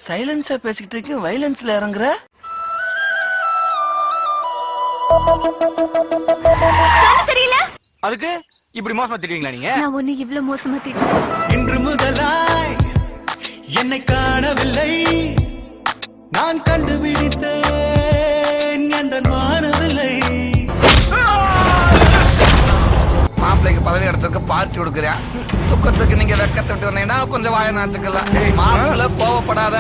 சைலன்ஸா பேசிக்கிட்டு இருக்கு, வைலன்ஸ்ல இறங்குற. தெரியல. அதுக்கு இப்படி மோசமா திட்டுவீங்களா நீங்க? நான் ஒண்ணு இவ்வளவு மோசமா திட்டுறேன். இன்று முதலாய் என்னை காணவில்லை, நான் கண்டுபிடித்தேன் எந்த மானவில்லை. மாப்பிள்ளைக்கு பதவி இடத்துக்கு பார்ட்டி கொடுக்குறேன், சுக்கத்துக்கு நீங்க வெக்கத்தை விட்டு வந்தீங்கன்னா கொஞ்சம் வாய நாச்சுக்கலாம். மாப்பிள்ள கோவப்படாத.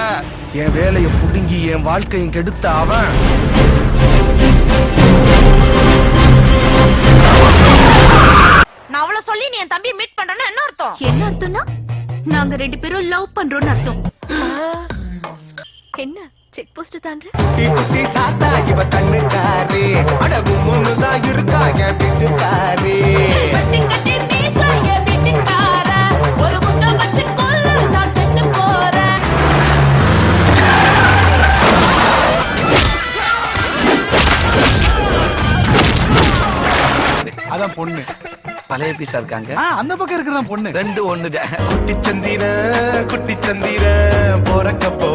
என் வேலையை புடுங்கி என் வாழ்க்கையும் கெடுத்த அவன் நான் அவள சொல்லி நீ என் தம்பியை மீட் பண்றேன்னு என்ன அர்த்தம்? என்ன அர்த்தம்னா நாங்க 2 பேரும் லவ் பண்றோம்னு அர்த்தம். என்ன செக் போஸ்ட் தாண்ட? குட்டி சாத்தா இவ கண்ணுக்காரி, அடவும் ஒண்ணுதான் இருக்கா என் வீட்டுக்காரி. அதான் பொண்ணு. பழைய பீஸா இருக்காங்க. அந்த பக்கம் இருக்கிறதா பொண்ணு. 2 ஒண்ணுதான். குட்டி சந்திர போறக்க போ